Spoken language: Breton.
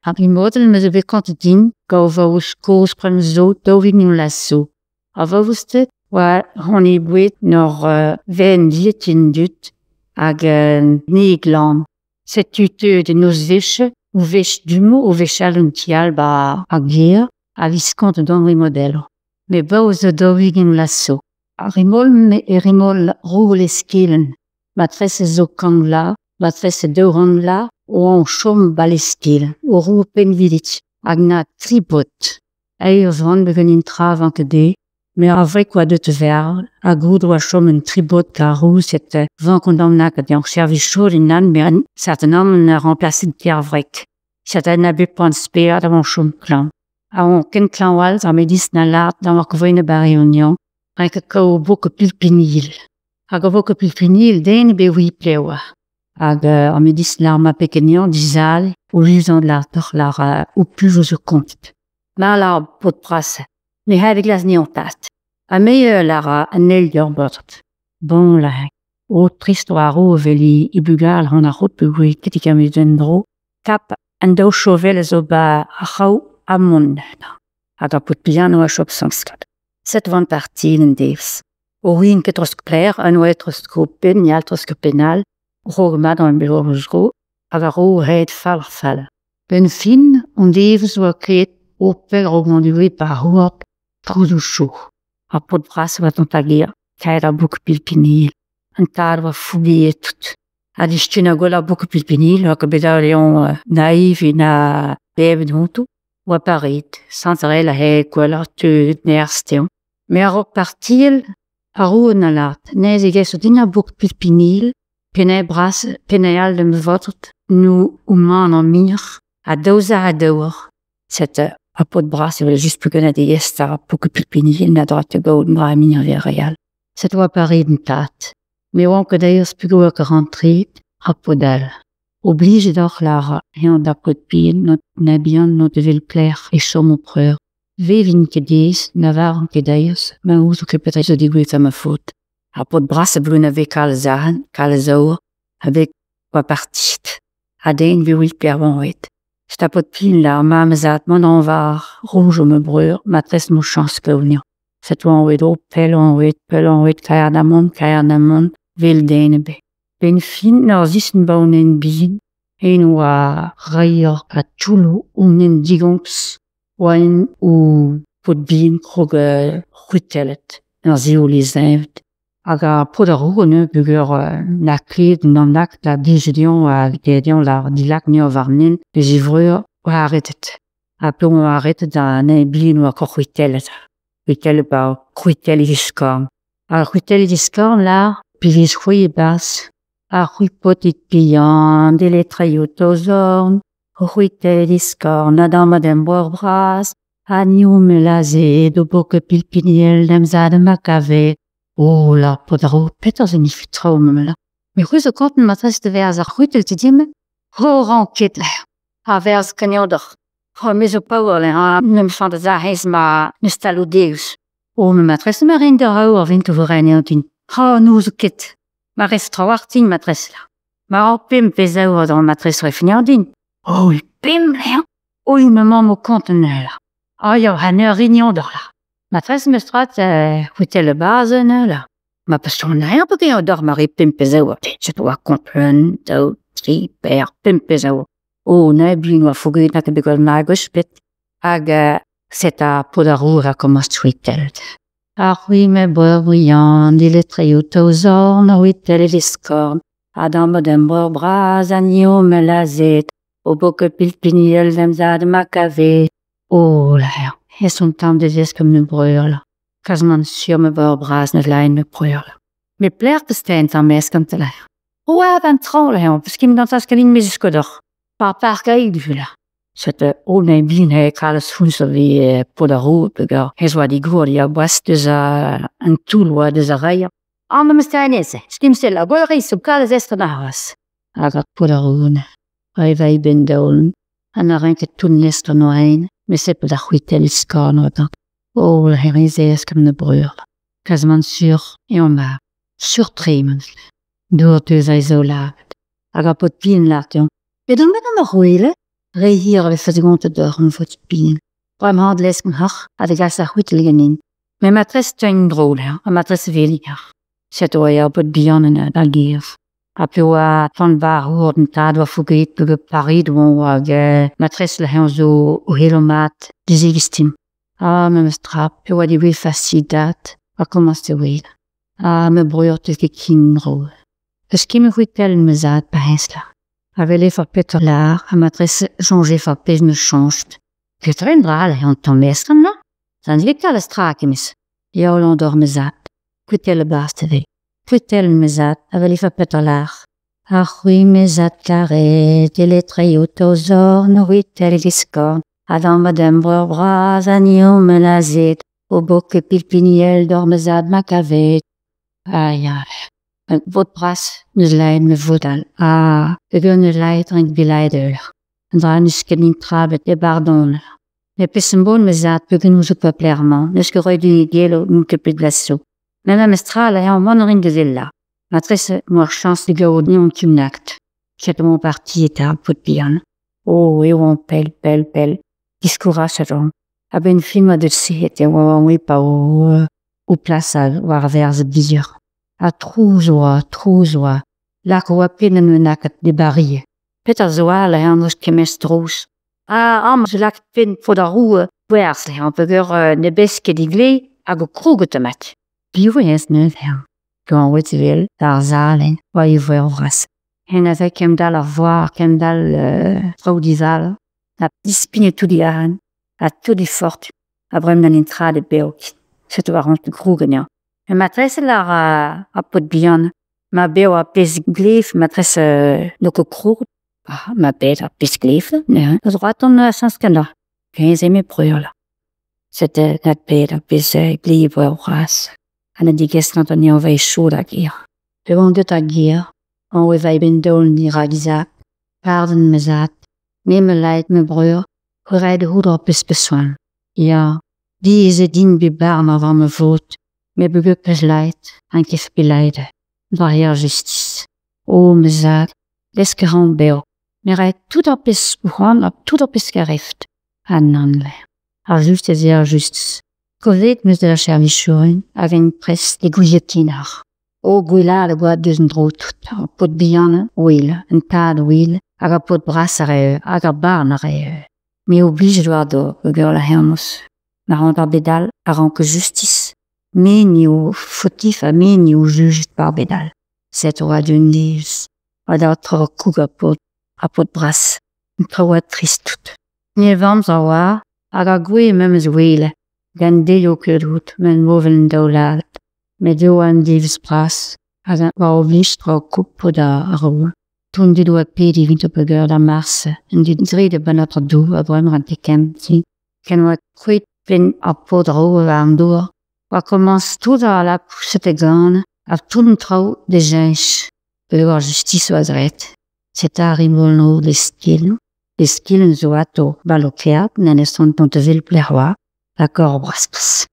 Après model me zove contadin gova os cos prem zo dovin un lasso. Ava vostet wa honi buet nor ven dietin dut hag neglan. Set tuteu de nos veche ou vech dumo ou vechal un tial ba agier a viscont donri modelo. Me ba o zo dovin un lasso. A rimol me e rimol roule eskelen. Matresse zo kang la, matresse deuran la, o an chom balestil, o roue pen vidit, hag na tripot. Eo zwan begen in trav anke de, me a vrek oa deut ver, a goud oa chom un tripot ka roue set van kondamnak ad yank servi chod in nan, me an certain an remplace tier vrek. Set an abe pan spead avant chom klan. A on ken klan wal, a medis na lart, dan wak voine bari union, anke kao boke pilpinil. Hag a boke pilpinil, den be oui plewa. Hag a medis lar ma pekenian dizal, o luzan de l'artor lar ou plus o zo kont. Ma lar pot pras, ne ha glas ni an tat. A me lar an el yor bort. Bon la, o trist oaro veli i bugal an a rot pegoui ketik am eus dro, kap an dao chovel zo ba a chao a mon. Hag a pot piano a chop sanskat. Set van parti en devs. O rin ket trosk pler, an oe trosk pen, ni al trosk penal, rogue ma dans un bureau rouge, hag a ro red fall. Ben fin, on devs oa kreet opel rognanduri par hoak, trouzou chou. A pot bras oa ton tagir, kaer a bouk pilpinil. An tar oa foubi tout. A distin a gol a bouk pilpinil, oa beda leon naïf e na beb d'hontou, oa paret, santarel a he gwella teut nerstion. Me a rok partil, a ro na lat, nez eges o din a bouk pilpinil, penei bras, penei al de me votrt, nou ou man an mir, a daouza a daour. Set a pot bras, e just plus gana de yest a bouk pilpinil, na dra te gaout mra a mir ver real. Set oa paret n tat. Me oan ket aer spugo a rentret, a podal. Oblige d'or lar ean da pot pin, not nabian not vel pler e chom o preur. Ve vin ket dez, na var an ket aers, ma ouz o ket petra zo digouet a ma faute. A pot bras a blou na ve kal zahan, kal zaour, avec oa partit. A den ve ouil per van oet. Sta pot pin la, ma amazat, mon an var, rouge o me breur, ma tres mo chans klaounian. Set oan oet o, pel an oet, kaer na mon, vel den ebe. Ben fin, nor zis n baon en bin, en oa raior a tchoulou, un en digonks, oa en ou pot bin krog rutelet, nor zio les invt. Hag a pot a roue ne bugur na klet nan lak la dijedion a gedion la dilak ni o varnen, le zivreur oa arretet. A plon oa arretet da ne bin oa kor rutelet. Rutelet ba rutel diskorn. A rutel diskorn la, pilis c'hwi e bas, a c'hwi potit pian, de letraio tozorn, rutel diskorn, a dan madem bor bras, a niou me laze, do boke pilpiniel dem zade makave. Oh la, pot a ro, peter ze ni fut traum me la. Me c'hwi zo konten matres de verz ar rutel te dim, ro ranket la. A verz kanyodor. Oh, me zo paour la, nem fan da za hez ma neustalo deus. Oh, me matres me rin da rao ar vent o vorene an din. Oh, nou zo ket. Ma res trawartin matres la. Ma an pem pezaour dan matres refni an din. Oh, pem la. Oh, me mam o konten la. Oh, yo, han ur rignon dor la. Matres me strat rutel bazen la. Ma paston na eo pe ken dor ma re pem pezaour. Je doa kompren, dao, tri, per, pem pezaour. Oh, na blin oa foguet na kebegol na goch pet. Hag set a pod a rour a komaz rutelet. A c'hwi me bor brian, di letraio tozorn, rutel e viskorn. A dan modem bor bras, a nio me lazet. O boke pilpiniel dem zade makave. Oh la, e son tam de vez kem me breur la. Kazman sur me bor bras na lain me breur la. Me pler pe stein tan mes kam te la. Oa van tron la, peus kim dan tas kalin me ziskodor. Pa parkaik du la. Set o ne blin he kalas huns o vi pod a roue pegar. Hez oa di gour di a boas deus an toul oa deus a raier. An me stein eze. Stim se la bol reis o kalas estre na haras. Hag pod a roue ne. Rai vai ben daolen. An a renket tout nestre no ein. Me se pod a c'hwitel iskorn oa dan. Oh, la herize es kam ne breur la. Kazman sur e an ma. Sur tremen. Dour deus a izo lavet. Hag a pot pin la tion. Pedon me gant ar roue Rehier we vergonte dorm voor het pien. Waarom had les een hach, had ik als goed liggen. Mijn matres tuin droog, een matres weliger. Zet je op het bionnen agier. Apio van waar hoorden taad wat vergeet bij Paris doen matres leggen zo heel maat de zegestim. Mijn strap, pio die weer fascidat. Wat commence te weer. Mijn broer te kinderen. Dus kim goed tellen me zaad bij hensla. Avele fa Peter laar, a matresse changer fa pez me changed. Peter en drale en ton mestren la? Zan dik alle strake mis. Jou l'on dorme zat. Kutel baaste ve. Kutel me zat, avele fa Peter laar. Achui me zat carré, tele treyotozor, noruitel discord. Adam madame breur bras, anio me la zet. Au boc pilpiniel dorme zat ma cavet. Aïe aïe. Vot bras, nus leid me vodal. We gunne leid rink bileider. En dra nus kenin trabet de bardon. Ne pissembon me zat buggen nous op clairement. Nus que roi du gelo moute pe glasso. Même mestral en monorin de zella. Matresse moi chance de gao nion tumnact. Chet mon parti est à pot bien. Oh, et on pel. Discourage ron. A ben film de siete oui pas au place war vers bizur. A trouzoa. Lak oa pinnen me naket de barrière. Peter zoa la handos kemestros. Ze lak pin voor de roe. Wers le peger ne beske die glei a go kroge te mat. Bio es neuf her. Quand wet vil, dar zalen, wa je voir vras. En avec kem dal ar voir, kem dal fraudizal. Na dispine tout di ahan. A tout di fort. A brem nan intra de beok. C'est war hant kroge nia. Ma matresse la a pot bien. Ma beo a pes glef, matresse no ko krog. Ma bête a pes glef. Ne, a droit on sans canard. 15 mes brûle là. C'était la bête a pes glef au ras. Ana diges not on y va chaud à guerre. Devant de ta guerre, on we va ben dol ni ragizak. Pardon me zat. Me leid me brûle. Hoerai de hoeder pes besoin. Ja, die is het dien bibarn van me voet. Me beguppes leid, en kif beleide. Varrière justice. Oh, me zad, leske hand beo. Me rijdt tout op is begon, op tout op is gerift. En nanle. A juste zeer justice. Kovet mus de la servichorin, avec pres de guillotiner. Oh, guila de bois duzen drout. A pot bianne, ouil, en tad ouil, a pot brassare, a barnare. Me oblige doardo, begur la hermos. Ma rendre bédal, a ranque justice. Mais ni au fautif à mais ni au juge par bédal. Cette roi d'une nils, a d'autres coups à pot brasse, une trop triste toute. Ni le vent zawa, a gagoué même zouil, gandé au que doute, men mauvaise doulade. Mais deux an divs brasse, a va oblige trop coupe da roue. Toen dit doit pedi vite pegueur da mars, en dit drie de bonatre doux, a vraiment antiquem, si. Ken wat quit vin a pot de roue à andour. Wa commence tout à la pousse de gane, a tout le trou de gens. Peu voir justice was ret. C'est à rimolno de skill. De skill en zoato, balokeat, n'en est son ton de vil plerois, la corps braspas.